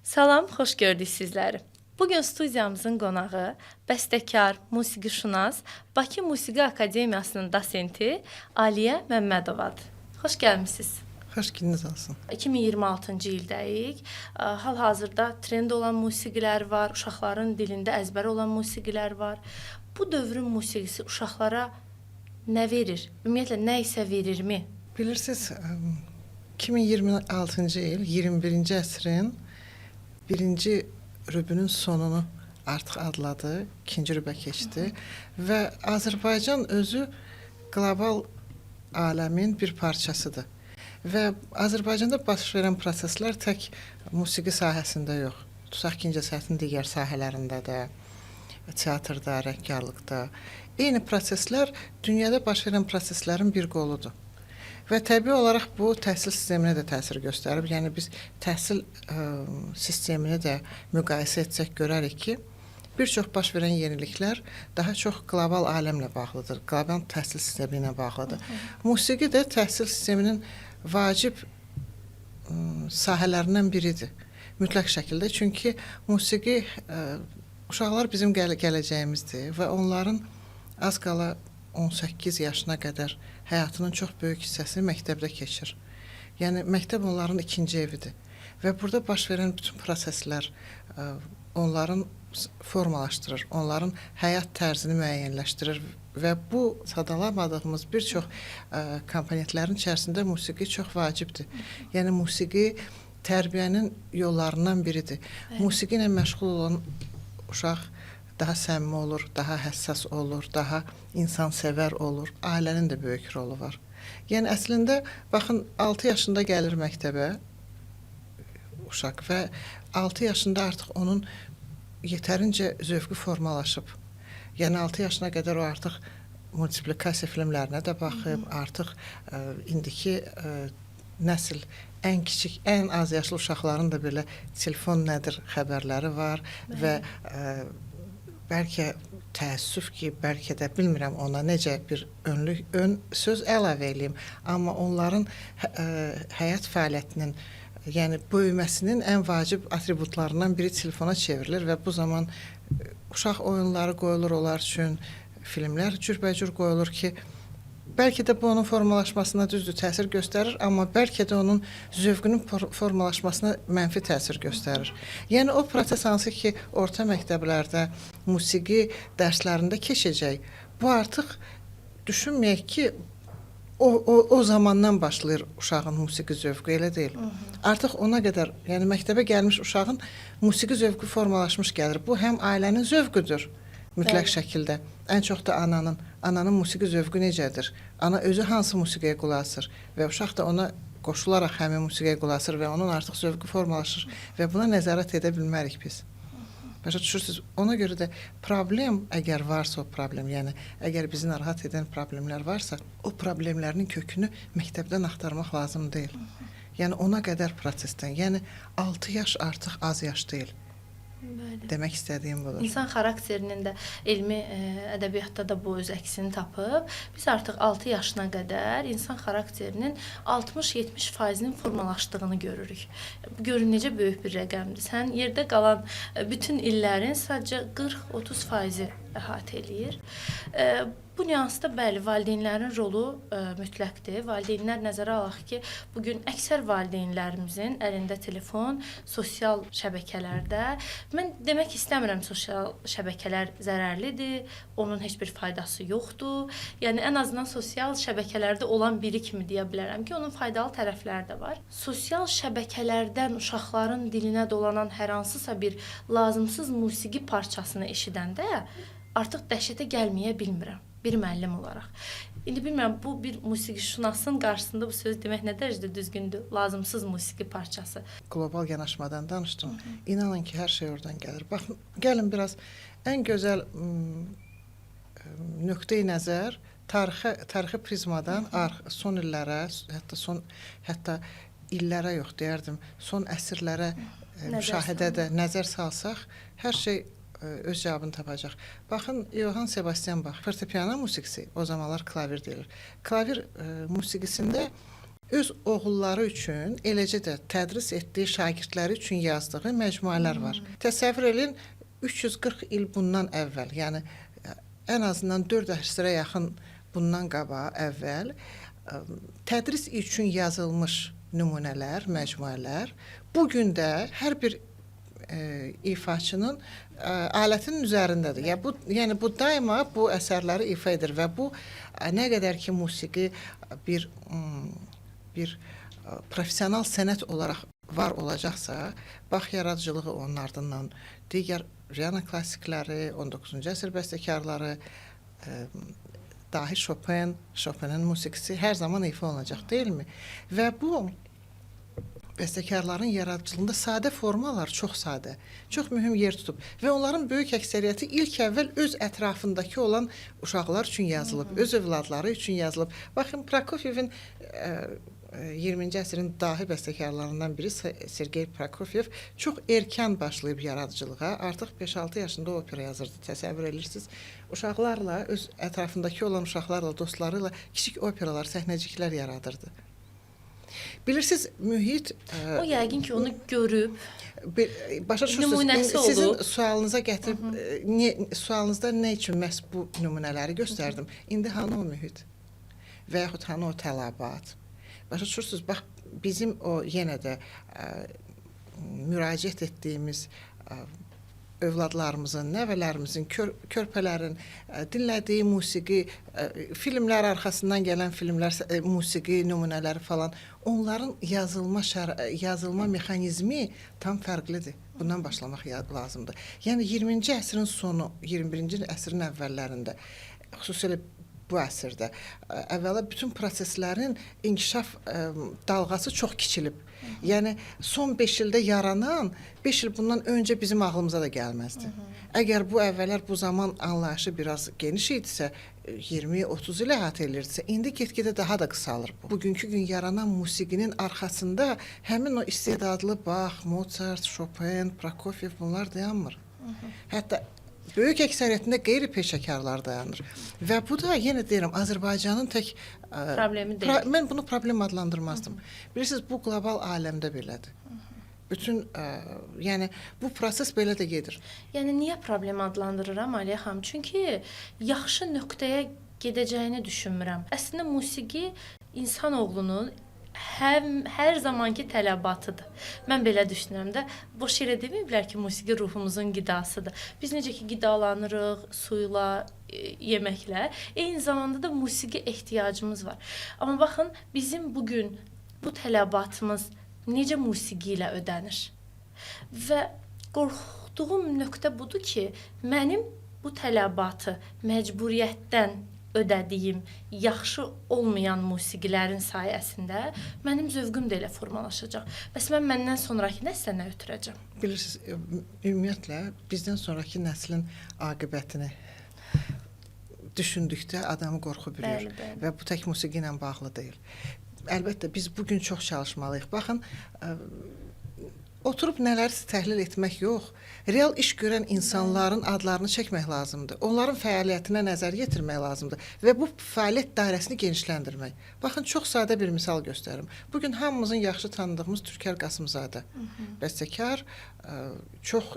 Salam, xoş gördük sizləri. Bugün studiyamızın qonağı bəstəkar, musiqişünas, Bakı Musiqi Akademiyasının dosenti Aliyə Məmmədovadır. Xoş gəlmisiniz. Xoş gününüz olsun. 2026-cı ildəyik. Hal-hazırda trend olan musiqilər var, uşaqların dilində əzbər olan musiqilər var. Bu dövrün musiqisi uşaqlara nə verir? Ümumiyyətlə, nə isə verirmi? Bilirsiniz, 2026-cı il 21-ci əsrin birinci rübünün sonunu artıq adladı, ikinci rübə keçdi və Azərbaycan özü qlobal aləmin bir parçasıdır. Və Azərbaycanda baş verən proseslər tək musiqi sahəsində yox, tutaq ki, incəsənətin digər sahələrində də, teatrda, rəngkarlıqda. Eyni proseslər dünyada baş verən proseslərin bir qoludur. Və təbii olaraq bu təhsil sisteminə də təsir göstərib. Yəni biz təhsil sistemini də müqayisə etsək görərik ki, bir çox baş verən yeniliklər daha çox qlobal aləmlə bağlıdır, qlobal təhsil sistemi ilə bağlıdır. Musiqi də təhsil sisteminin vacib sahələrindən biridir, mütləq şəkildə. Çünki musiqi uşaqlar bizim gələcəyimizdir və onların az qala 18 yaşına qədər həyatının çox böyük hissəsi məktəbdə keçir. Yəni, məktəb onların ikinci evidir. Və burada baş verən bütün proseslər onların formalaşdırır, onların həyat tərzini müəyyənləşdirir və bu sadalamadığımız bir çox komponentlərin içərisində musiqi çox vacibdir. Yəni, musiqi tərbiyənin yollarından biridir. Musiqi ilə məşğul olan uşaq daha səmimi olur, daha həssas olur, daha insansevər olur. Ailənin də böyük rolu var. Yəni, əslində, baxın, 6 yaşında gəlir məktəbə uşaq və 6 yaşında artıq onun yetərincə zövqü formalaşıb. Yəni, 6 yaşına qədər o artıq multiplikasiya filmlərinə də baxıb, artıq indiki nəsil ən kiçik, ən az yaşlı uşaqların da belə telefon nədir xəbərləri var və bəlkə təəssüf ki, bəlkə də bilmirəm ona necə bir ön söz əlavə eləyim, amma onların həyat fəaliyyətinin, yəni böyüməsinin ən vacib atributlarından biri telefona çevrilir və bu zaman uşaq oyunları qoyulur onlar üçün, filmlər cürbəcür qoyulur ki, bəlkə də bu onun formalaşmasına düzdür təsir göstərir, amma bəlkə də onun zövqünün formalaşmasına mənfi təsir göstərir. Yəni, o proses hansı ki, orta məktəblərdə, musiqi dərslərində keçəcək, bu artıq düşünməyək ki, o zamandan başlayır uşağın musiqi zövqü, elə deyil. Artıq ona qədər, yəni məktəbə gəlmiş uşağın musiqi zövqü formalaşmış gəlir. Bu, həm ailənin zövqüdür, mütləq şəkildə. Ən çox da ananın musiqi zövqü necədir? Ana özü hansı musiqiyə qulaq asır və uşaq da ona qoşularaq həmin musiqiyə qulaq asır və onun artıq zövqü formalaşır və buna nəzarət edə bilmərik biz. Başa düşürsünüz, ona görə də problem, əgər varsa o problem, yəni əgər bizi narahat edən problemlər varsa, o problemlərin kökünü məktəbdən axtarmaq lazım deyil. Yəni ona qədər prosesdən, yəni 6 yaş artıq az yaş deyil. Demək istədiyim budur. İnsan xarakterinin də elmi ədəbiyyatda da bu öz əksini tapıb. Biz artıq 6 yaşına qədər insan xarakterinin 60-70%-nin formalaşdığını görürük. Bu görün necə böyük bir rəqəmdir. Sən yerdə qalan bütün illərin sadəcə 40-30%-i əhatə eləyir. Bu nüansda bəli, valideynlərin rolu mütləqdir. Valideynlər nəzərə alaq ki, bugün əksər valideynlərimizin əlində telefon, sosial şəbəkələrdə. Mən demək istəmirəm sosial şəbəkələr zərərlidir, onun heç bir faydası yoxdur. Yəni, ən azından sosial şəbəkələrdə olan biri kimi deyə bilərəm ki, onun faydalı tərəfləri də var. Sosial şəbəkələrdən uşaqların dilinə dolanan hər hansısa bir lazımsız musiqi parçasını eşidəndə artıq dəhşətə gəlməyə bilmirəm. Bir müəllim olaraq. İndi bilmirəm, bu bir musiqişünasın qarşısında bu söz demək nə dərəcədə düzgündür? Lazımsız musiqi parçası. Qlobal yanaşmadan danışdım. İnanın ki, hər şey oradan gəlir. Baxın, gəlin biraz ən gözəl nöqteyi nəzər tarixi prizmadan son illərə, hətta illərə yox deyərdim, son əsrlərə müşahidədə nəzər salsaq, hər şey öz cavabını tapacaq. Baxın, Johann Sebastian Bach, fortepiano musiqisi, o zamanlar klavir deyilir. Klavir musiqisində öz oğulları üçün, eləcə də tədris etdiyi şagirdləri üçün yazdığı məcmuələr var. Təsəvvür edin, 340 il bundan əvvəl, yəni ən azından 4 əsrə yaxın bundan qabaq əvvəl tədris üçün yazılmış nümunələr, məcmuələr bu gün də hər bir ifaçının alətinin üzərindədir. Yəni bu daima bu əsərləri ifa edir və bu nə qədər ki musiqi bir professional sənət olaraq var olacaqsa, bax yaradıcılığı onun ardından digər Viyana klassikləri, 19-cu əsr bəstəkarları, dahi Chopin'in musiqisi hər zaman ifa olunacaq, deyilmi? Və bu bəstəkarların yaradıcılığında sadə formalar çox sadə, çox mühüm yer tutub və onların böyük əksəriyyəti ilk əvvəl öz ətrafındakı olan uşaqlar üçün yazılıb, öz övladları üçün yazılıb. Baxın, Prokofievin 20-ci əsrin dahi bəstəkarlarından biri Sergey Prokofiev çox erkən başlayıb yaradıcılığa. Artıq 5-6 yaşında opera yazırdı, təsəvvür edirsiniz. Uşaqlarla, öz ətrafındakı olan uşaqlarla, dostları ilə kiçik operalar, səhnəciklər yaradırdı. Bilirsiniz, mühit... O yəqin ki, onu görüb, başa nümunəsi olub. Sizin sualınıza gətirib, sualınızda nə üçün məhz bu nümunələri göstərdim? İndi hanı o mühit və yaxud hanı o tələbat? Başa düşürsünüz, bax, bizim o yenə də müraciət etdiyimiz övladlarımızın, nəvələrimizin, körpələrin dinlədiyi musiqi, filmlər arxasından gələn filmlər, musiqi nümunələri falan, onların yazılma mexanizmi tam fərqlidir. Bundan başlamaq lazımdır. Yəni 20-ci əsrin sonu, 21-ci əsrin əvvəllərində, xüsusilə bu əsrdə, əvvəla bütün proseslərin inkişaf dalğası çox kiçilib. Yəni, son 5 ildə yaranan, 5 il bundan öncə bizim ağlımıza da gəlməzdi. Əgər bu əvvəllər bu zaman anlayışı biraz geniş idisə, 20-30 ilə əhatə edirdisə, indi get-gedə daha da qısalır bu. Bugünkü gün yaranan musiqinin arxasında həmin o istedadlı Bach, Mozart, Chopin, Prokofiev bunlar dayanmır. Hətta böyük əksəriyyətində qeyri-peşəkarlar dayanır. Və bu da, yenə deyirəm, Azərbaycanın tək problemi deyil. Mən bunu problem adlandırmazdım. Bilirsiniz, bu qlobal aləmdə belədir. Bütün, yəni, bu proses belə də gedir. Yəni, niyə problem adlandırıram, Aliyə xanım? Çünki yaxşı nöqtəyə gedəcəyini düşünmürəm. Əslində, musiqi insanoğlunun hər zamanki tələbatıdır. Mən belə düşünürəm də, boş yerə deməyiblər ki, musiqi ruhumuzun qidasıdır. Biz necə ki, qidalanırıq, suyla, yeməklə, eyni zamanda da musiqi ehtiyacımız var. Amma baxın, bizim bugün bu tələbatımız necə musiqi ilə ödənir? Və qorxduğum nöqtə budur ki, mənim bu tələbatı məcburiyyətdən ödədiyim yaxşı olmayan musiqilərin sayəsində mənim zövqüm də elə formalaşacaq. Bəs mən məndən sonraki nəslə nə ötürəcəm? Bilirsiniz, ümumiyyətlə, bizdən sonraki nəslin aqibətini düşündükdə adamı qorxu bilir. Və bu tək musiqi ilə bağlı deyil. Əlbəttə, biz bugün çox çalışmalıyıq. Baxın, oturub nələrsə təhlil etmək yox, real iş görən insanların adlarını çəkmək lazımdır. Onların fəaliyyətinə nəzər yetirmək lazımdır və bu fəaliyyət dairəsini genişləndirmək. Baxın, çox sadə bir misal göstərim. Bugün hamımızın yaxşı tanıdığımız Türkər Qasımzadə, bəstəkar, çox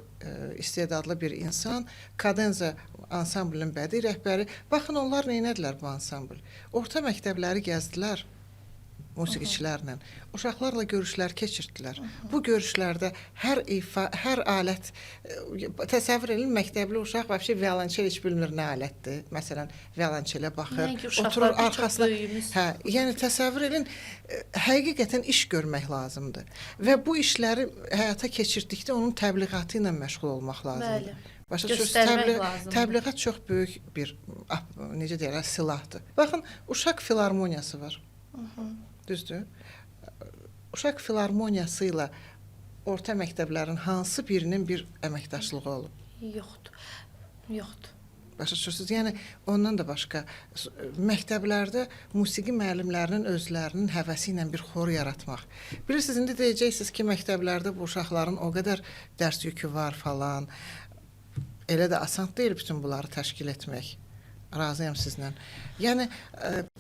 istedadlı bir insan, Kadenza ansamblinin bədii rəhbəri. Baxın, onlar neynədilər bu ansambl? Orta məktəbləri gəzdilər musiqiçilərlə, uşaqlarla görüşlər keçirdilər. Bu görüşlərdə hər alət, təsəvvür edin, məktəbli uşaq vəbşi violonçel heç bilmir nə alətdir. Məsələn, violonçelə baxır, oturur arxasına. Yəni, təsəvvür edin, həqiqətən iş görmək lazımdır. Və bu işləri həyata keçirdikdə onun təbliğatı ilə məşğul olmaq lazımdır. Göstərmək lazımdır. Təbliğat çox böyük bir, necə deyirlər, silahdır. Baxın, uşaq filarmoniyası var. Düzdür. Uşaq filarmoniyası ilə orta məktəblərin hansı birinin bir əməkdaşlığı olub? Yoxdur. Başa düşürsünüz? Yəni, ondan da başqa məktəblərdə musiqi müəllimlərinin özlərinin həvəsi ilə bir xor yaratmaq. Bilirsiniz, indi deyəcəksiniz ki, məktəblərdə bu uşaqların o qədər dərs yükü var falan. Elə də asan deyil bütün bunları təşkil etmək. razıyam sizlə. Yəni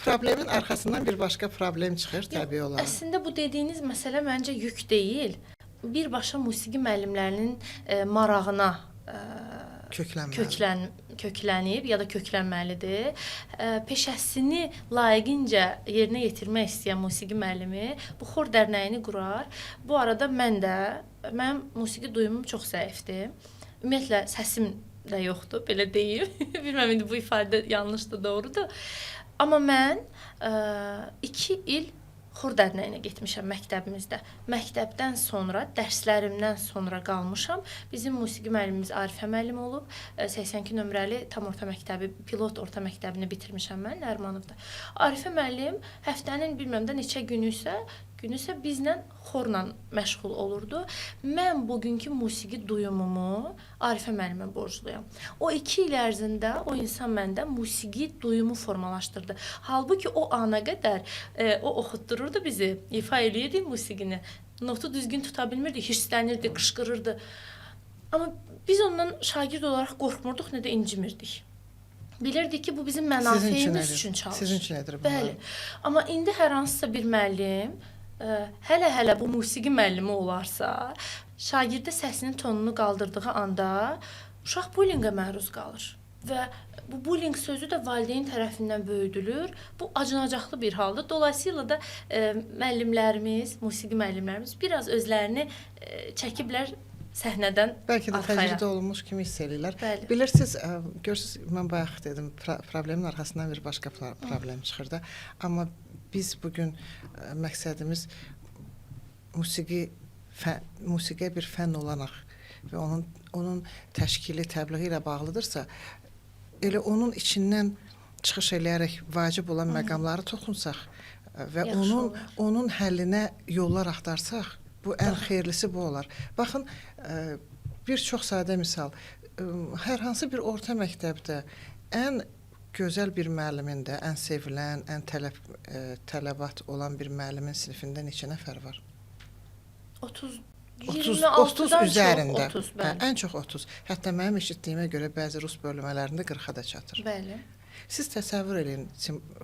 problemin arxasından bir başqa problem çıxır təbii olaraq. Əslində bu dediyiniz məsələ məncə yük deyil. Birbaşa musiqi müəllimlərinin marağına köklənib ya da köklənməlidir. Peşəsini layiqincə yerinə yetirmək istəyən musiqi müəllimi bu xor dərnəyini qurar. Bu arada mənim musiqi duyumum çox zəifdir. Ümumiyyətlə səsim də yoxdur, belə deyim. Bilməm indi bu ifadə yanlışdır, doğrudur. Amma mən 2 il xor dərnəyinə getmişəm məktəbimizdə. Məktəbdən sonra, dərslərimdən sonra qalmışam. Bizim musiqi müəllimimiz Arifə müəllim olub. 82 nömrəli tam orta məktəbi, pilot orta məktəbini bitirmişəm mən Lərmanovda. Arifə müəllim həftənin bilməm də neçə günü isə bizlə xorla məşğul olurdu. Mən bugünkü musiqi duyumumu Arifə müəllimə borcluyam. O 2 il ərzində o insan məndə musiqi duyumu formalaşdırdı. Halbuki o ana qədər o oxutdururdu bizi, ifa eləyirdi musiqini. Notu düzgün tuta bilmirdi, hirslənirdi, qışqırırdı. Amma biz ondan şagird olaraq qorxmurduq, nə də incimirdik. Bilirdik ki, bu bizim mənafeyimiz üçün çalışır. Sizin üçün edir bunlar. Bəli. Amma indi hər hansısa bir müəllim hələ bu musiqi müəllimi olarsa, şagirdə səsinin tonunu qaldırdığı anda uşaq bullyinqə məruz qalır. Və bu bullying sözü də valideyn tərəfindən böyüdülür. Bu acınacaqlı bir haldır. Dolayısıyla da müəllimlərimiz, musiqi müəllimlərimiz biraz özlərini çəkiblər səhnədən bəlkə də arxaya. təcrüdə olunmuş kimi hiss edirlər. Bəli. Bilirsiniz, görürsünüz, mən bayaq dedim, problemin arxasından bir başqa problem çıxır da. Amma biz bugün məqsədimiz musiqiyə bir fənn olaraq və onun təşkili, təbliği ilə bağlıdırsa, elə onun içindən çıxış eləyərək vacib olan məqamları toxunsaq və onun həllinə yollar axtarsaq, bu ən xeyirlisi bu olar. Baxın, bir çox sadə misal, hər hansı bir orta məktəbdə ən gözəl bir müəllimin də, ən sevilən, ən tələbat olan bir müəllimin sinifində neçə nəfər var? 30 üzərində. 30, bəli. Ən çox 30. Hətta mənim eşitdiyimə görə bəzi rus bölmələrində 40-a da çatır. Bəli. Siz təsəvvür edin,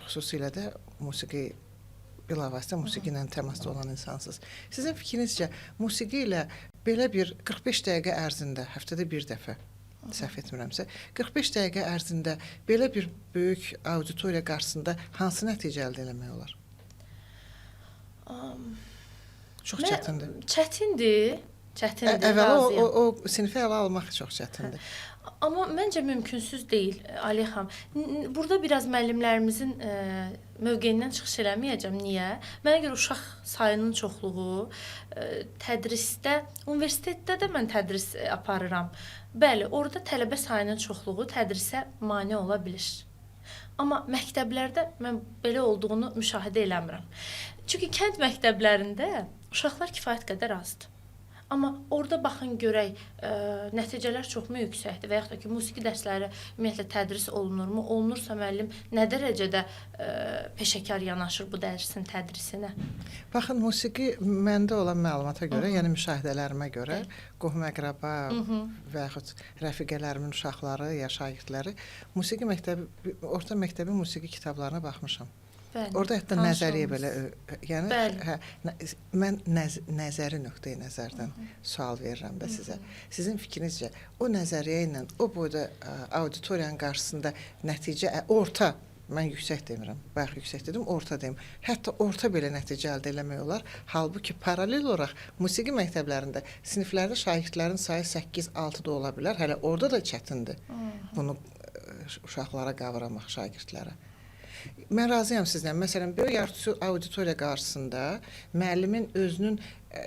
xüsusilə də musiqi bilavasitə musiqi ilə təmasda olan insansınız. Sizin fikrinizcə musiqi ilə belə bir 45 dəqiqə ərzində, həftədə bir dəfə, səhv etmirəmsə, 45 dəqiqə ərzində belə bir böyük auditoriya qarşısında hansı nəticə əldə etmək olar? Çox çətindir. Çətindir. Əvvəla o sinifi ələ almaq çox çətindir. Amma məncə mümkünsüz deyil, Aliyə xanım. Burada biraz müəllimlərimizin mövqeyindən çıxış eləməyəcəm. Niyə? Mənə görə uşaq sayının çoxluğu, tədrisdə, universitetdə də mən tədris aparıram. Bəli, orada tələbə sayının çoxluğu tədrisə mane ola bilir. Amma məktəblərdə mən belə olduğunu müşahidə eləmirəm. Çünki kənd məktəblərində uşaqlar kifayət qədər azdır. Amma orada baxın görək, nəticələr çoxmu yüksəkdir və yaxud da ki, musiqi dərsləri ümumiyyətlə tədris olunurmu? Olunursa müəllim nə dərəcədə peşəkar yanaşır bu dərsin tədrisinə? Baxın, musiqi məndə olan məlumata görə, yəni müşahidələrimə görə, qohum-əqraba və yaxud rəfiqələrimin uşaqları ya şagirdləri musiqi məktəbi, orta məktəbin musiqi kitablarına baxmışam. Bəli, orada hətta nəzəriyyə belə, yəni mən nəzəri nöqteyi nəzərdən sual verirəm də sizə. Sizin fikrinizcə o nəzəriyyə ilə o boyda auditoriyanın qarşısında nəticə orta, mən yüksək demirəm, bayaq yüksək dedim, orta deyim. Hətta orta belə nəticə əldə eləmək olar. Halbuki paralel olaraq musiqi məktəblərində siniflərdə şagirdlərin sayı 8-6 da ola bilər. Hələ orada da çətindir bunu uşaqlara qavramaq, şagirdlərə. Mən razıyam sizlə. Məsələn, böyük auditoriya qarşısında müəllimin özünün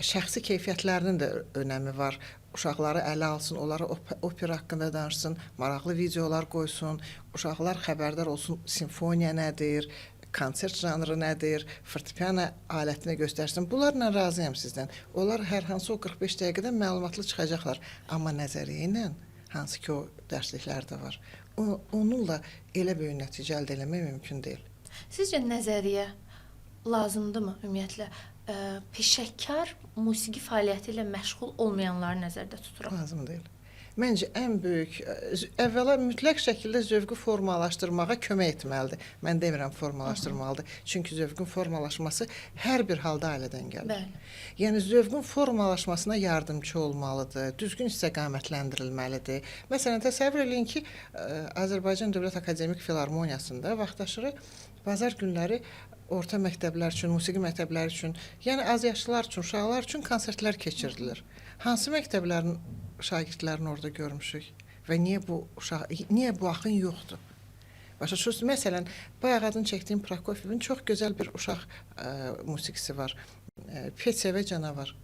şəxsi keyfiyyətlərinin də önəmi var. Uşaqları ələ alsın, onlara opera haqqında danışsın, maraqlı videolar qoysun, uşaqlar xəbərdar olsun, simfoniya nədir, konsert janrı nədir, fortepiano alətini göstərsin. Bunlarla razıyam sizdən. Onlar hər hansı o 45 dəqiqədə məlumatlı çıxacaqlar. Amma nəzəriyyə ilə, hansı ki o dərsliklər də var, onunla elə böyük nəticə əldə eləmək mümkün deyil. Sizcə nəzəriyyə lazımdırmı ümumiyyətlə? Peşəkar musiqi fəaliyyəti ilə məşğul olmayanları nəzərdə tuturam. Lazım deyil. məncə ən böyük əvvəla mütləq şəkildə zövqü formalaşdırmağa kömək etməlidir. Mən demirəm formalaşdırmalıdır. Çünki zövqün formalaşması hər bir halda ailədən gəlir. Bəli. Yəni zövqün formalaşmasına yardımçı olmalıdır, düzgün istiqamətləndirilməlidir. Məsələn, təsəvvür eləyin ki, Azərbaycan Dövlət Akademik Filarmoniyasında vaxtaşırı bazar günləri orta məktəblər üçün, musiqi məktəbləri üçün, yəni azyaşlılar üçün, uşaqlar üçün konsertlər keçirilir. Hansı məktəblərin şagirdlərini orada görmüşük və niyə bu axın yoxdur? Başa düşürsünüz? Məsələn, bayaq adını çəkdiyim Prokofievin çox gözəl bir uşaq musiqisi var. Petya və Canavar.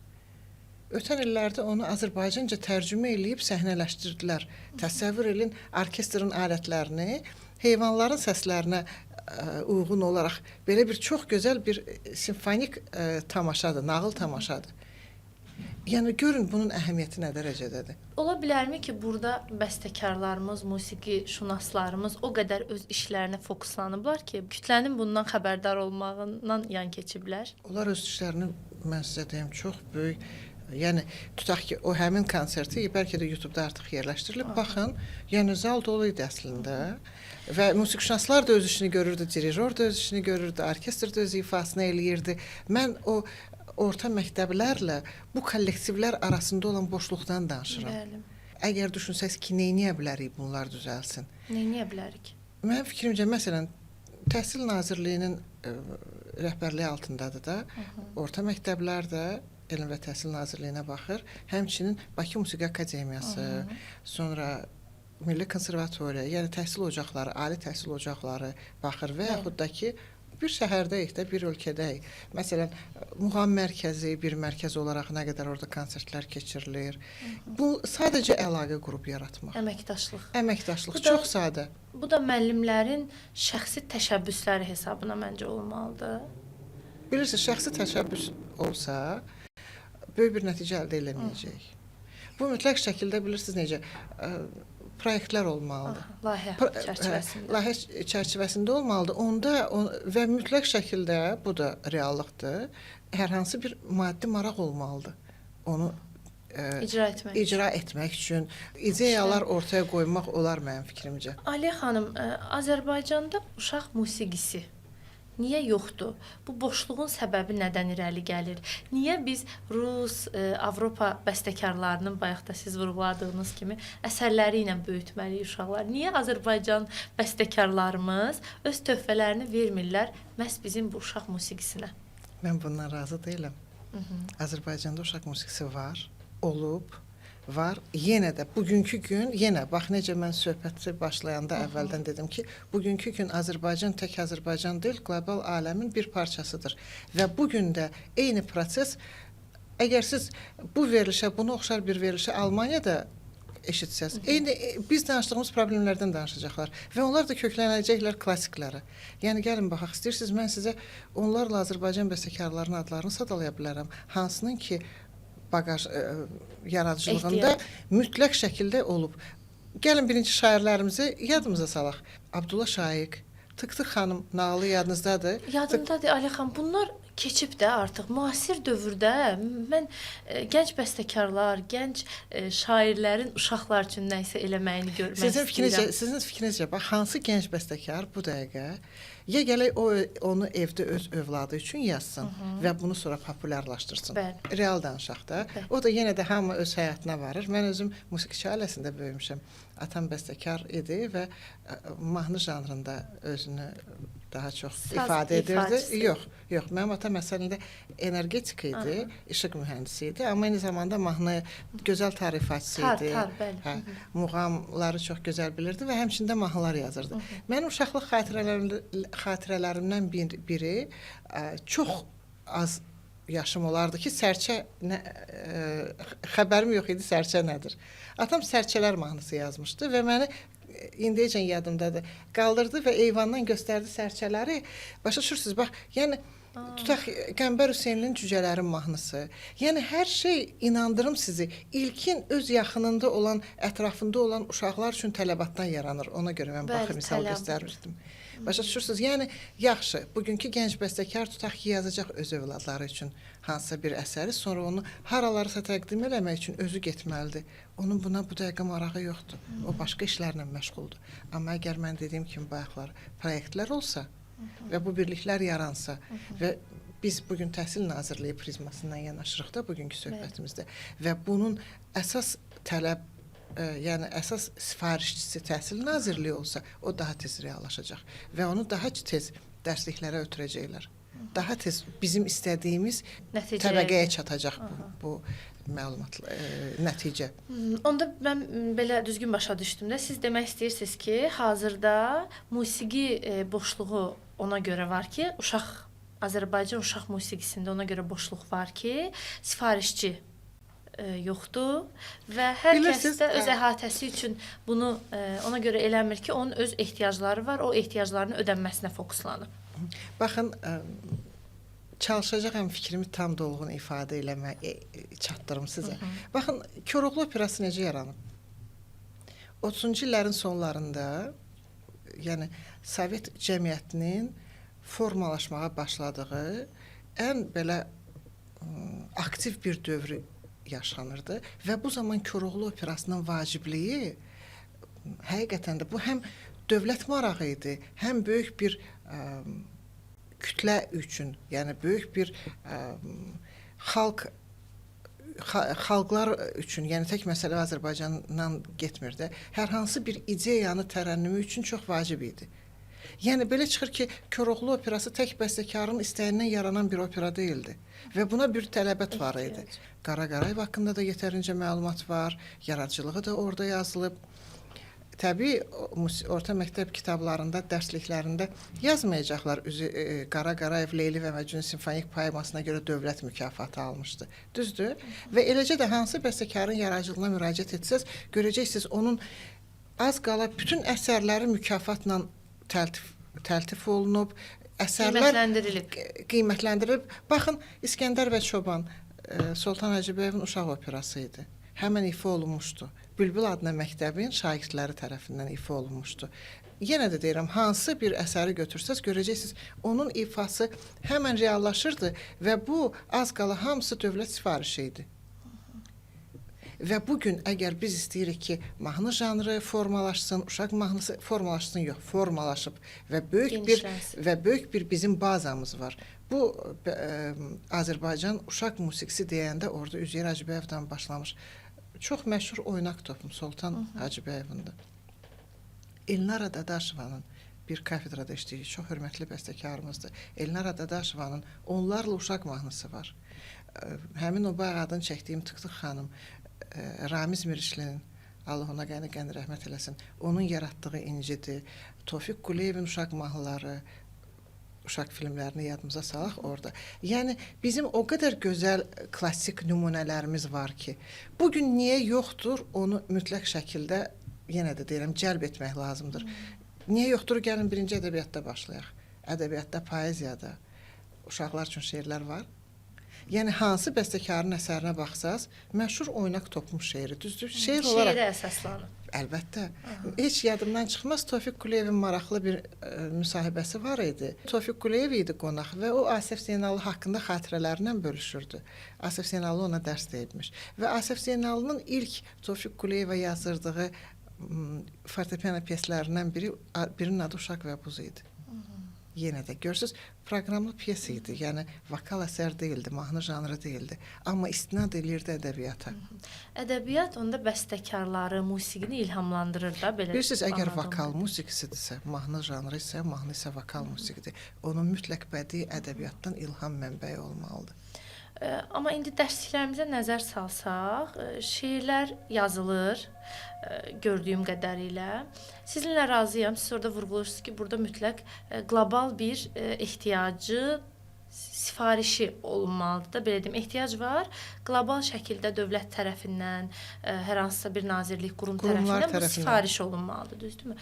Ötən illərdə onu Azərbaycanca tərcümə eləyib səhnələşdirdilər. Təsəvvür edin, orkestrin alətlərini heyvanların səslərinə uyğun olaraq belə bir çox gözəl bir simfonik tamaşadır, nağıl tamaşadır. Yəni görün bunun əhəmiyyəti nə dərəcədədir. Ola bilərmi ki, burada bəstəkarlarımız, musiqi şünaslarımız o qədər öz işlərinə fokuslanıblar ki, kütlənin bundan xəbərdar olmağından yan keçiblər? Onlar öz işlərini, mən sizə deyim, çox böyük. Yəni tutaq ki, o həmin konserti bəlkə də YouTube-da artıq yerləşdirilib. Baxın, yəni zal dolu idi əslində. Və musiqişünaslar da öz işini görürdü, dirijor da öz işini görürdü, orkestr da öz ifasını eləyirdi. Mən o orta məktəblərlə bu kollektivlər arasında olan boşluqdan danışıram. Bəli. Əgər düşünsəz ki, neyniyə bilərik bunlar düzəlsin? Neyniyə bilərik? Mənim fikrimcə, məsələn, Təhsil Nazirliyinin rəhbərliyi altındadır da, orta məktəblər də Elm və Təhsil Nazirliyinə baxır. Həmçinin Bakı Musiqi Akademiyası, sonra Milli Konservatoriya, yəni təhsil ocaqları, ali təhsil ocaqları baxır və yaxud da ki, bir şəhərdəyik də, bir ölkədəyik. Məsələn, muğam mərkəzi, bir mərkəz olaraq nə qədər orada konsertlər keçirilir. Bu sadəcə əlaqə qrup yaratmaq. Əməkdaşlıq. Əməkdaşlıq çox sadə. Bu da müəllimlərin şəxsi təşəbbüsləri hesabına məncə olmalıdır. Bilirsiniz, şəxsi təşəbbüs olsa, böyük bir nəticə əldə eləməyəcək. Bu mütləq şəkildə bilirsiniz necə proyektlər olmalıdır. Layihə çərçivəsində. Layihə çərçivəsində olmalıdır. Onda və mütləq şəkildə bu da reallıqdır. Hər hansı bir maddi maraq olmalıdır. Onu icra etmək üçün ideyalar ortaya qoymaq olar mənim fikrimcə. Aliyə xanım, Azərbaycanda uşaq musiqisi niyə yoxdur? Bu boşluğun səbəbi nədən irəli gəlir? Niyə biz Rus, Avropa bəstəkarlarının bayaq da siz vurğuladığınız kimi əsərləri ilə böyütməliyik uşaqlar? Niyə Azərbaycan bəstəkarlarımız öz töhfələrini vermirlər məhz bizim bu uşaq musiqisinə? Mən bundan razı deyiləm. Azərbaycanda uşaq musiqisi var, olub, var. Yenə də bugünkü gün, bax necə mən söhbəti başlayanda əvvəldən dedim ki, bugünkü gün Azərbaycan tək Azərbaycan deyil, qlobal aləmin bir parçasıdır. Və bugün də eyni proses, əgər siz bu verilişə, buna oxşar bir verilişə Almaniyada eşitsəz, eyni biz danışdığımız problemlərdən danışacaqlar və onlar da köklənəcəklər klassiklərə. Yəni gəlin baxaq, istəyirsiniz, mən sizə onlarla Azərbaycan bəstəkarlarının adlarını sadalaya bilərəm. Hansının ki, bagaj yaradıcılığında mütləq şəkildə olub. Gəlin birinci şairlərimizi yadımıza salaq. Abdullah Şaiq, Tık-Tık xanım nağılı yadınızdadır. Yadımdadır Ali xan. Bunlar keçib də artıq müasir dövrdə mən gənc bəstəkarlar, gənc şairlərin uşaqlar üçün nə isə eləməyini görmək istəyirəm. Sizin fikrinizcə bax, hansı gənc bəstəkar bu dəqiqə ya gələk onu evdə öz övladı üçün yazsın və bunu sonra populyarlaşdırsın. Bəli. Real danışaq da. Bəli. O da yenə də hamı öz həyatına varır. Mən özüm musiqiçi ailəsində böyümüşəm. Atam bəstəkar idi və mahnı janrında özünü daha çox ifadə edirdi. Yox, mənim atam əslində energetik idi, işıq mühəndisi idi, amma eyni zamanda mahnı gözəl tarifatçısı idi. Bəli. Muğamları çox gözəl bilirdi və həmçində mahnılar yazırdı. Mənim uşaqlıq xatirələrimdən biri çox az yaşım olardı ki, sərçə xəbərim yox idi, sərçə nədir. Atam Sərçələr mahnısı yazmışdı və məni indiyəcən yadımdadır. Qaldırdı və eyvandan göstərdi sərçələri. Başa düşürsünüz, bax, yəni tutaq Qəmbər Hüseynlinin Cücələrin mahnısı. Yəni hər şey, inandırım sizi, ilkin öz yaxınında olan, ətrafında olan uşaqlar üçün tələbatdan yaranır. Ona görə mən baxı misal göstərmişdim. Başa düşürsüz? Yəni yaxşı, bugünkü gənc bəstəkar tutaq ki, yazacaq öz övladları üçün hansısa bir əsəri, sonra onu haralarsa təqdim eləmək üçün özü getməlidir. Onun buna bu dəqiqə marağı yoxdur. O başqa işlərlə məşğuldur. Amma əgər mən dediyim kimi bayaqlar proyektlər olsa və bu birliklər yaransa və biz bugün Təhsil Nazirliyi prizmasından yanaşırıq da bugünkü söhbətimizdə və bunun əsas tələb yəni əsas sifarişçisi Təhsil Nazirliyi olsa, o daha tez reallaşacaq və onu daha tez dərsliklərə ötürəcəklər. Daha tez bizim istədiyimiz təbəqəyə çatacaq bu məlumat, nəticə. Onda mən belə düzgün başa düşdüm də, siz demək istəyirsiniz ki, hazırda musiqi boşluğu ona görə var ki, Azərbaycan uşaq musiqisində ona görə boşluq var ki, sifarişçi yoxdur və hər kəs də öz əhatəsi üçün bunu ona görə eləmir ki, onun öz ehtiyacları var, o ehtiyaclarının ödənməsinə fokuslanıb. Baxın, çalışacağam fikrimi tam dolğun ifadə eləmək, çatdırım sizə. Baxın, Koroğlu operası necə yaranıb? 30-cu illərin sonlarında, yəni Sovet cəmiyyətinin formalaşmağa başladığı ən belə aktiv bir dövrü yaşanırdı və bu zaman Koroğlu operasının vacibliyi həqiqətən də bu həm dövlət marağı idi, həm böyük bir kütlə üçün, yəni böyük bir xalqlar üçün, yəni tək məsələ Azərbaycandan getmir də, hər hansı bir ideyanı tərənnümü üçün çox vacib idi. Yəni belə çıxır ki, Koroğlu operası tək bəstəkarın istəyindən yaranan bir opera deyildi və buna bir tələbət var idi. Qara Qarayev haqqında da yetərincə məlumat var, yaradıcılığı da orada yazılıb. Təbii, orta məktəb kitablarında, dərsliklərində yazmayacaqlar. Qara Qarayev Leyli və Məcnun simfonik poemasına görə dövlət mükafatı almışdı. Düzdür? Və eləcə də hansı bəstəkarın yaradıcılığına müraciət etsəz, görəcəksiniz onun az qala bütün əsərləri mükafatla təltif olunub, əsərlər qiymətləndirilib. Baxın, İskəndər və Çoban Sultan Hacıbəyovun uşaq operası idi. Həmən ifa olunmuşdu. Bülbül adına məktəbin şagirdləri tərəfindən ifa olunmuşdu. Yenə də deyirəm, hansı bir əsəri götürsəz, görəcəksiniz, onun ifası həmən reallaşırdı və bu az qala hamısı dövlət sifarişi idi. Və bugün əgər biz istəyirik ki, mahnı janrı formalaşsın, uşaq mahnısı formalaşsın, yox, formalaşıb və böyük bir bizim bazamız var. Bu Azərbaycan uşaq musiqisi deyəndə orada Üzeyir Hacıbəyovdan başlamış. Çox məşhur oynaq topum Sultan Hacıbəyovundur. Elnara Dadaşovanın bir kafedrada işləyir, çox hörmətli bəstəkarımızdır. Elnara Dadaşovanın onlarla uşaq mahnısı var. Həmin o bayaq adını çəkdiyim Tıktıq xanım, Ramiz Mirişlinin, Allah ona qəni rəhmət eləsin, onun yaratdığı incidir. Tofiq Quliyevin uşaq mahnıları, uşaq filmlərini yadımıza salaq orada. Yəni, bizim o qədər gözəl klassik nümunələrimiz var ki, bugün niyə yoxdur, onu mütləq şəkildə, yenə də deyirəm, cəlb etmək lazımdır. Niyə yoxdur, gəlin birinci ədəbiyyatda başlayaq. Ədəbiyyatda, poeziyada uşaqlar üçün şeirlər var. Yəni, hansı bəstəkarın əsərinə baxsaz, məşhur oynaq topum şeiri, düzdür? Şeirə əsaslanıb. Əlbəttə. Heç yadımdan çıxmaz, Tofiq Quliyevin maraqlı bir müsahibəsi var idi. Tofiq Quliyev idi qonaq və o Asif Zeynallı haqqında xatirələrindən bölüşürdü. Asif Zeynallı ona dərs deyibmiş. Və Asif Zeynallının ilk Tofiq Quliyevə yazdırdığı fortepiano pyeslərindən birinin adı Uşaq və Buz idi. Yenə də görürsünüz, proqramlı pyes idi, yəni vokal əsər deyildi, mahnı janrı deyildi, amma istinad eləyirdi ədəbiyyata. Ədəbiyyat onda bəstəkarları, musiqini ilhamlandırır da, belə. Bilirsiniz, əgər vokal musiqisidirsə, mahnı janrı isə, mahnı isə vokal musiqidir. Onun mütləq bədii ədəbiyyatdan ilham mənbəyi olmalıdır. Amma indi dərsliklərimizə nəzər salsaq, şeirlər yazılır, gördüyüm qədərilə. Sizinlə razıyam, siz orada vurğulursunuz ki, burada mütləq qlobal bir ehtiyacı, sifarişi olunmalıdır da, belə deyim, ehtiyac var. Qlobal şəkildə dövlət tərəfindən, hər hansısa bir nazirlik, qurum tərəfindən bu sifariş olunmalıdır, düzdürmü?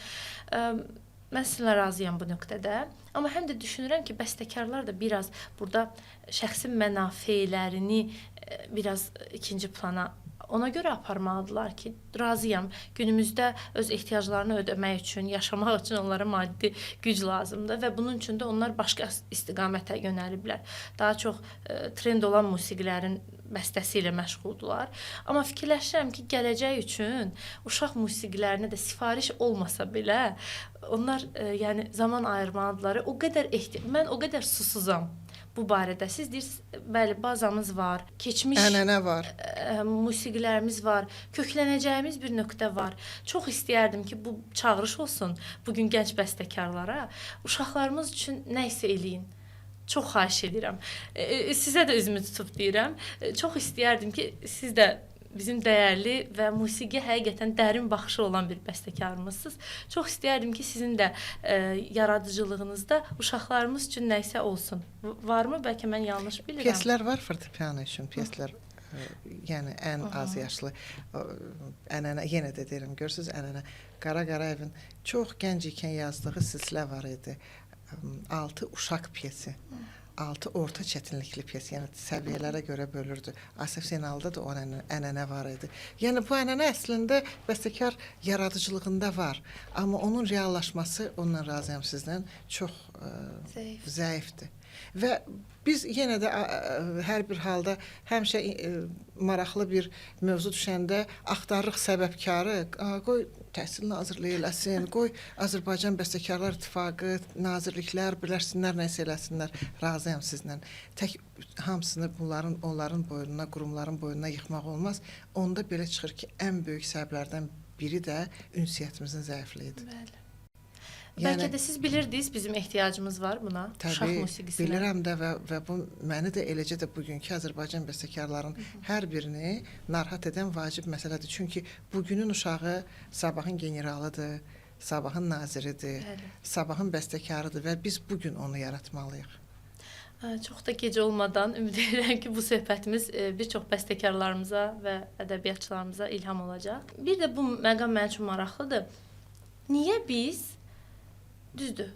Mən sizinlə razıyam bu nöqtədə. Amma həm də düşünürəm ki, bəstəkarlar da biraz burada şəxsi mənafeylərini biraz ikinci plana ona görə aparmalıdırlar ki, razıyam. Günümüzdə öz ehtiyaclarını ödəmək üçün, yaşamaq üçün onlara maddi güc lazımdır və bunun üçün də onlar başqa istiqamətə yönəliblər. Daha çox trend olan musiqilərin bəstəsi ilə məşğuldular. Amma fikirləşirəm ki, gələcək üçün uşaq musiqilərinə də sifariş olmasa belə, onlar yəni zaman ayırmalıdırlar. Mən o qədər susuzam bu barədə. Siz deyirsiniz, bəli, bazamız var, keçmiş ənənə var, musiqilərimiz var, köklənəcəyimiz bir nöqtə var. Çox istəyərdim ki, bu çağırış olsun bugün gənc bəstəkarlara. Uşaqlarımız üçün nə isə eləyin. Çox xahiş edirəm. Sizə də üzümü tutub deyirəm. Çox istəyərdim ki, siz də bizim dəyərli və musiqiyə həqiqətən dərin baxışı olan bir bəstəkarımızsınız. Çox istəyərdim ki, sizin də yaradıcılığınızda uşaqlarımız üçün nə isə olsun. Varmı? Bəlkə mən yanlış bilirəm. Pyeslər var fortepiano üçün, pyeslər. Yəni ən az yaşlı ənənə, yenə də deyirəm, görürsüz ənənə Qara Qarayevin çox gənc ikən yazdığı silsilə var idi. 6 uşaq pyesi, 6 orta çətinlikli pyes, yəni səviyyələrə görə bölürdü. Asif Zeynalda da o ənənə var idi. Yəni bu ənənə əslində bəstəkar yaradıcılığında var, amma onun reallaşması, onunla razıyam sizdən, çox zəifdir. Və biz yenə də hər bir halda həmişə maraqlı bir mövzu düşəndə axtarırıq səbəbkarı, qoy Təhsil Nazirliyi eləsin, qoy Azərbaycan Bəstəkarlar İttifaqı, nazirliklər birləşsinlər, nəsə eləsinlər. Razıyam sizlə. Tək hamısını onların boynuna, qurumların boynuna yıxmaq olmaz. Onda belə çıxır ki, ən böyük səbəblərdən biri də ünsiyyətimizin zəifliyidir. Bəli. Bəlkə də siz bilirdiniz, bizim ehtiyacımız var buna, uşaq musiqisinə. Bilirəm də və bu məni də eləcə də bugünkü Azərbaycan bəstəkarların hər birini narahat edən vacib məsələdir. Çünki bugünün uşağı sabahın generalıdır, sabahın naziridir, sabahın bəstəkarıdır və biz bugün onu yaratmalıyıq. Çox da gec olmadan ümid edirəm ki, bu söhbətimiz bir çox bəstəkarlarımıza və ədəbiyyatçılarımıza ilham olacaq. Bir də bu məqam mənim üçün maraqlıdır. Niyə biz düzdür,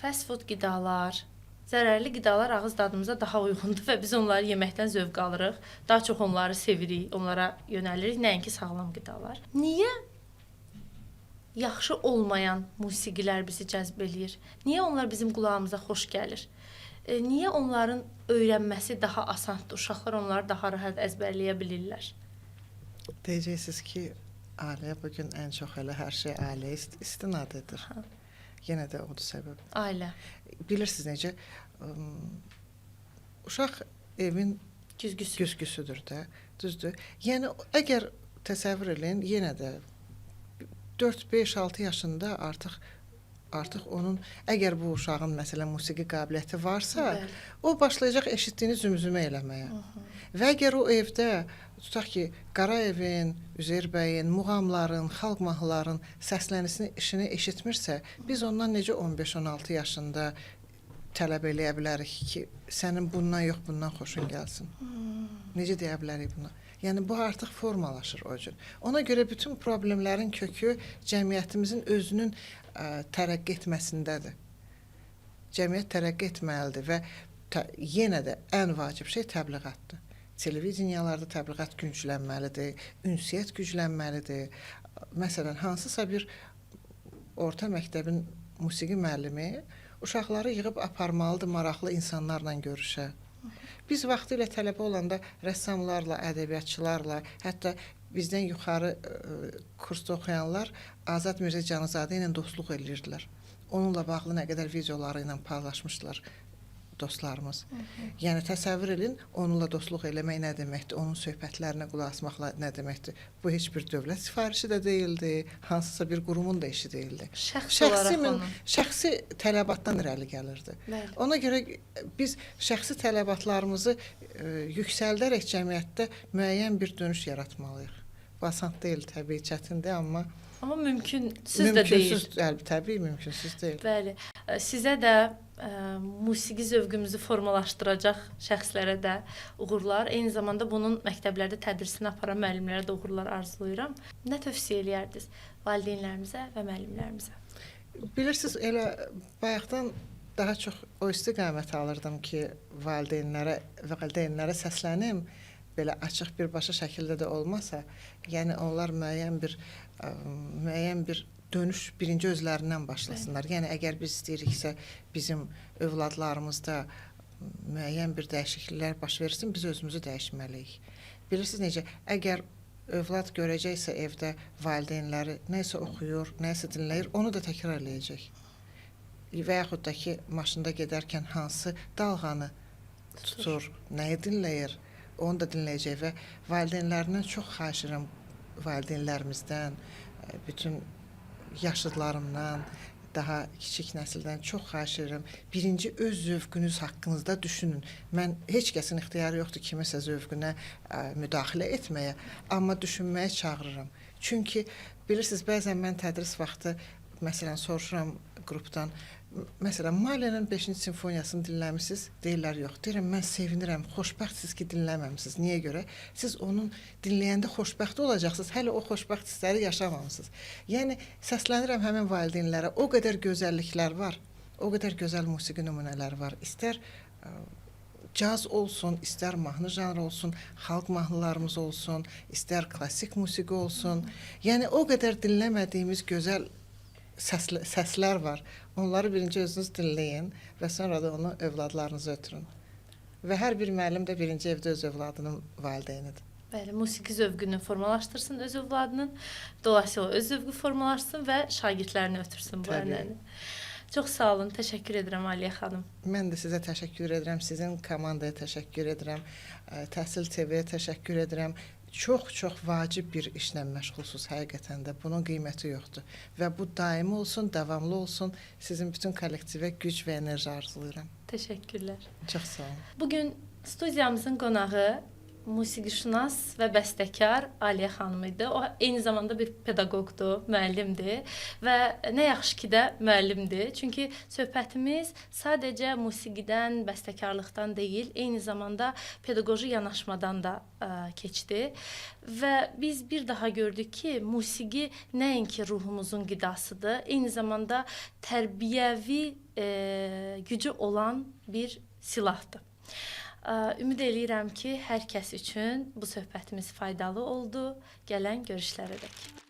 fast food qidalar, zərərli qidalar ağız dadımıza daha uyğundur və biz onları yeməkdən zövq alırıq. Daha çox onları sevirik, onlara yönəlirik, nəinki sağlam qidalar. Niyə yaxşı olmayan musiqilər bizi cəzb eləyir? Niyə onlar bizim qulağımıza xoş gəlir? Niyə onların öyrənməsi daha asandır? Uşaqlar onları daha rahat əzbərləyə bilirlər. Deyəcəksiniz ki, ailə bugün ən çox elə hər şey ailəyə istinad edir. Yenə də odur səbəb. Ailə. Bilirsiniz necə, uşaq evin güzgüsü. Güzgüsüdür də, düzdür. Yəni, əgər təsəvvür edin, yenə də 4, 5, 6 yaşında artıq onun, əgər bu uşağın məsələn musiqi qabiliyyəti varsa, o başlayacaq eşitdiyini zümzümə eləməyə. Və əgər o evdə, tutaq ki, Qarayevin, Üzeyir bəyin, muğamların, xalq mahnıların səslənişini eşitmirsə, biz ondan necə 15-16 yaşında tələb eləyə bilərik ki, sənin bundan yox, bundan xoşun gəlsin. Necə deyə bilərik buna? Yəni, bu artıq formalaşır o cür. Ona görə bütün problemlərin kökü cəmiyyətimizin özünün tərəqqi etməsindədir. Cəmiyyət tərəqqi etməlidir və yenə də ən vacib şey təbliğatdır. Televiziyalarda təbliğat güclənməlidir, ünsiyyət güclənməlidir. Məsələn, hansısa bir orta məktəbin musiqi müəllimi uşaqları yığıb aparmalıdır maraqlı insanlarla görüşə. Biz vaxtilə tələbə olanda rəssamlarla, ədəbiyyatçılarla, hətta bizdən yuxarı kursda oxuyanlar Azad Mirzə Canizadə ilə dostluq edirdilər. Onunla bağlı nə qədər videoları ilə paylaşmışdılar dostlarımız. Yəni, təsəvvür edin, onunla dostluq eləmək nə deməkdir, onun söhbətlərinə qulaq asmaqla nə deməkdir. Bu heç bir dövlət sifarişi də deyildi, hansısa bir qurumun da işi deyildi. Şəxsi tələbatdan irəli gəlirdi. Ona görə biz şəxsi tələbatlarımızı yüksəldərək cəmiyyətdə müəyyən bir dönüş yaratmalıyıq. Bu asan deyil, təbii, çətindir, amma mümkünsüz də deyil. Təbii, mümkünsüz deyil. Bəli, sizə də musiqi zövqümüzü formalaşdıracaq şəxslərə də uğurlar. Eyni zamanda bunun məktəblərdə tədrisini aparan müəllimlərə də uğurlar arzulayıram. Nə tövsiyə eləyərdiniz valideynlərimizə və müəllimlərimizə? Bilirsiniz, elə bayaqdan daha çox o istiqamət alırdım ki, valideynlərə səslənim belə açıq birbaşa şəkildə də olmasa, yəni onlar müəyyən bir dönüş birinci özlərindən başlasınlar. Yəni əgər biz istəyiriksə bizim övladlarımızda müəyyən bir dəyişikliklər baş versin, biz özümüzü dəyişməliyik. Bilirsiniz necə? Əgər övlad görəcəksə evdə valideynləri nəsə oxuyur, nəsə dinləyir, onu da təkrar eləyəcək. Və yaxud da ki, maşında gedərkən hansı dalğanı tutur, nəyi dinləyir, onu da dinləyəcək və valideynlərindən çox xahiş edirəm, valideynlərimizdən, bütün yaşıdlarımdan, daha kiçik nəsildən çox xahiş edirəm. Birinci öz zövqünüz haqqınızda düşünün. Mən heç kəsin ixtiyarı yoxdur kimisə zövqünə müdaxilə etməyə, amma düşünməyə çağırıram. Çünki bilirsiniz, bəzən mən tədris vaxtı məsələn soruşuram qrupdan, məsələn, Mahler'in 5-ci simfoniyasını dinləmisiniz? Deyirlər, yox. Deyirəm, mən sevinirəm, xoşbəxtsiz ki, dinləməmisiniz. Niyə görə? Siz onun dinləyəndə xoşbəxt olacaqsınız, hələ o xoşbəxt hissləri yaşamamısınız. Yəni, səslənirəm həmin valideynlərə, o qədər gözəlliklər var, o qədər gözəl musiqi nümunələri var. İstər caz olsun, istər mahnı janrı olsun, xalq mahnılarımız olsun, istər klassik musiqi olsun. Yəni, o qədər dinləmədiyimiz gözəl səslər var. Onları birinci özünüz dinləyin və sonra da onu övladlarınıza ötürün. Və hər bir müəllim də birinci evdə öz övladının valideynidir. Bəli, musiqi zövqünü formalaşdırsın öz övladının, dolayısıyla öz zövqü formalaşsın və şagirdlərini ötürsün bu ənəni. Çox sağ olun, təşəkkür edirəm Aliyə xanım. Mən də sizə təşəkkür edirəm, sizin komandaya təşəkkür edirəm, Təhsil TV-yə təşəkkür edirəm. Çox vacib bir işlə məşğulsuz həqiqətən də. Bunun qiyməti yoxdur. Və bu daimi olsun, davamlı olsun. Sizin bütün kollektivə güc və enerji arzulayıram. Təşəkkürlər. Çox sağ olun. Bugün studiyamızın qonağı musiqişünas və bəstəkar Aliyə xanım idi. O eyni zamanda bir pedaqoqdur, müəllimdir və nə yaxşı ki də müəllimdir. Çünki söhbətimiz sadəcə musiqidən, bəstəkarlıqdan deyil, eyni zamanda pedaqoji yanaşmadan da keçdi. Və biz bir daha gördük ki, musiqi nəinki ruhumuzun qidasıdır, eyni zamanda tərbiyəvi gücü olan bir silahdır. Ümid eləyirəm ki, hər kəs üçün bu söhbətimiz faydalı oldu. Gələn görüşlərə dək.